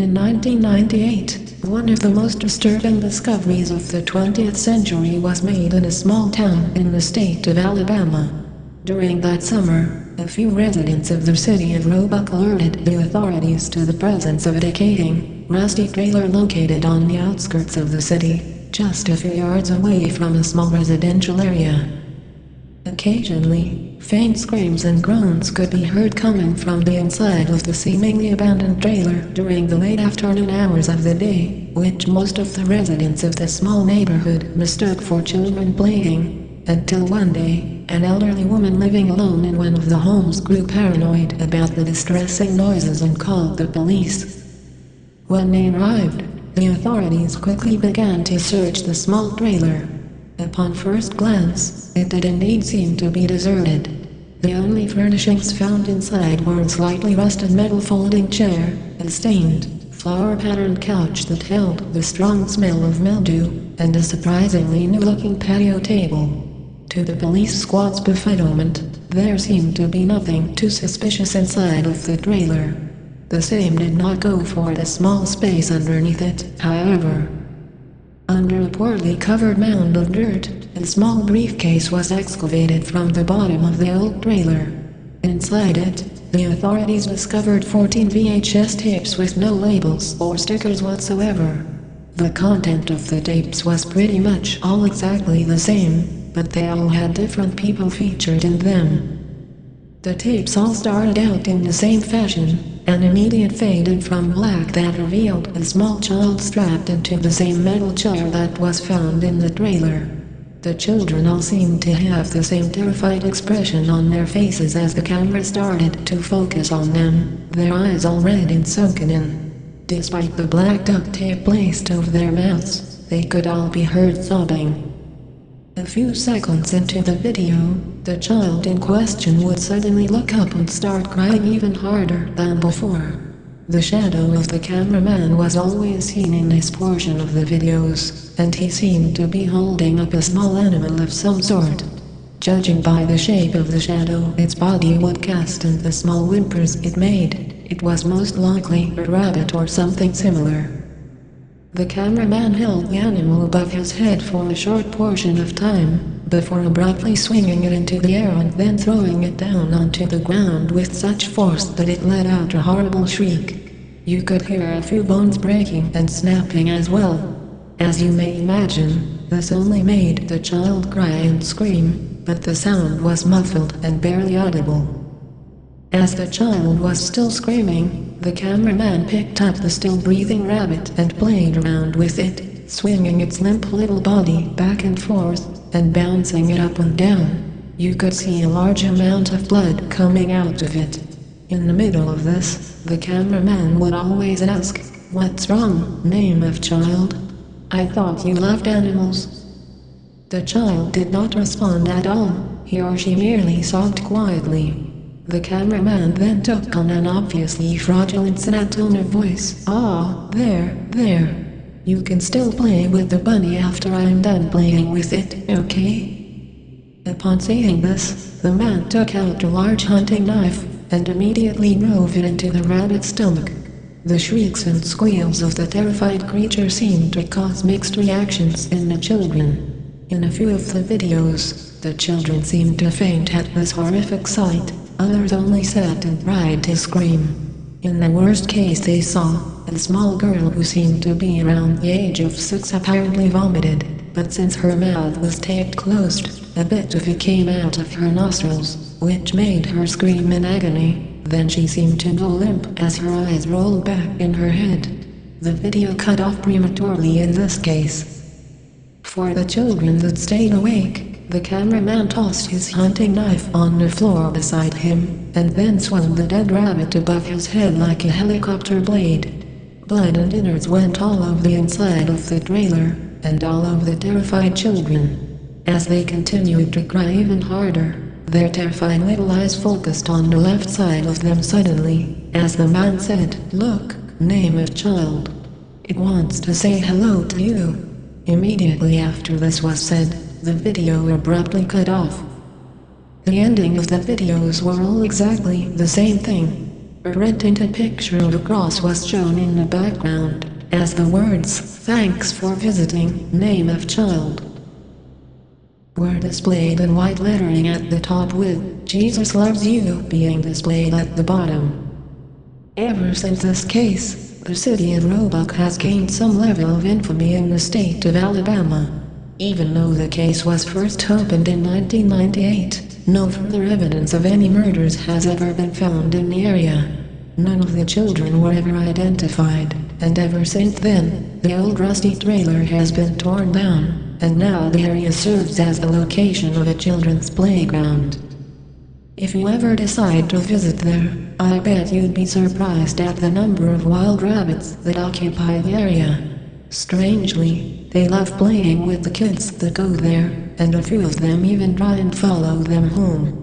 In 1998, one of the most disturbing discoveries of the 20th century was made in a small town in the state of Alabama. During that summer, a few residents of the city of Roebuck alerted the authorities to the presence of a decaying, rusty trailer located on the outskirts of the city, just a few yards away from a small residential area. Occasionally, faint screams and groans could be heard coming from the inside of the seemingly abandoned trailer during the late afternoon hours of the day, which most of the residents of the small neighborhood mistook for children playing, until one day, an elderly woman living alone in one of the homes grew paranoid about the distressing noises and called the police. When they arrived, the authorities quickly began to search the small trailer. Upon first glance, it did indeed seem to be deserted. The only furnishings found inside were a slightly rusted metal folding chair, a stained, flower-patterned couch that held the strong smell of mildew, and a surprisingly new-looking patio table. To the police squad's befuddlement, there seemed to be nothing too suspicious inside of the trailer. The same did not go for the small space underneath it, however. Under a poorly covered mound of dirt, a small briefcase was excavated from the bottom of the old trailer. Inside it, the authorities discovered 14 VHS tapes with no labels or stickers whatsoever. The content of the tapes was pretty much all exactly the same, but they all had different people featured in them. The tapes all started out in the same fashion. An immediate faded from black that revealed a small child strapped into the same metal chair that was found in the trailer. The children all seemed to have the same terrified expression on their faces as the camera started to focus on them, their eyes all red and sunken in. Despite the black duct tape placed over their mouths, they could all be heard sobbing. A few seconds into the video, the child in question would suddenly look up and start crying even harder than before. The shadow of the cameraman was always seen in this portion of the videos, and he seemed to be holding up a small animal of some sort. Judging by the shape of the shadow its body would cast and the small whimpers it made, it was most likely a rabbit or something similar. The cameraman held the animal above his head for a short portion of time, before abruptly swinging it into the air and then throwing it down onto the ground with such force that it let out a horrible shriek. You could hear a few bones breaking and snapping as well. As you may imagine, this only made the child cry and scream, but the sound was muffled and barely audible. As the child was still screaming, the cameraman picked up the still-breathing rabbit and played around with it, swinging its limp little body back and forth, and bouncing it up and down. You could see a large amount of blood coming out of it. In the middle of this, the cameraman would always ask, "What's wrong, name of child? I thought you loved animals." The child did not respond at all, he or she merely sobbed quietly. The cameraman then took on an obviously fraudulent sonatone voice. "Ah, there. You can still play with the bunny after I'm done playing with it, okay?" Upon saying this, the man took out a large hunting knife, and immediately drove it into the rabbit's stomach. The shrieks and squeals of the terrified creature seemed to cause mixed reactions in the children. In a few of the videos, the children seemed to faint at this horrific sight. Others only sat and tried to scream. In the worst case they saw, a small girl who seemed to be around the age of 6 apparently vomited, but since her mouth was taped closed, a bit of it came out of her nostrils, which made her scream in agony. Then she seemed to go limp as her eyes rolled back in her head. The video cut off prematurely in this case. For the children that stayed awake, the cameraman tossed his hunting knife on the floor beside him, and then swung the dead rabbit above his head like a helicopter blade. Blood and innards went all over the inside of the trailer, and all over the terrified children. As they continued to cry even harder, their terrified little eyes focused on the left side of them suddenly, as the man said, "Look, name of child. It wants to say hello to you." Immediately after this was said, the video abruptly cut off. The ending of the videos were all exactly the same thing. A red-tinted picture of a cross was shown in the background, as the words, "Thanks for visiting, name of child," were displayed in white lettering at the top with "Jesus loves you" being displayed at the bottom. Ever since this case, the city of Roebuck has gained some level of infamy in the state of Alabama. Even though the case was first opened in 1998, no further evidence of any murders has ever been found in the area. None of the children were ever identified, and ever since then, the old rusty trailer has been torn down, and now the area serves as the location of a children's playground. If you ever decide to visit there, I bet you'd be surprised at the number of wild rabbits that occupy the area. Strangely, they love playing with the kids that go there, and a few of them even try and follow them home.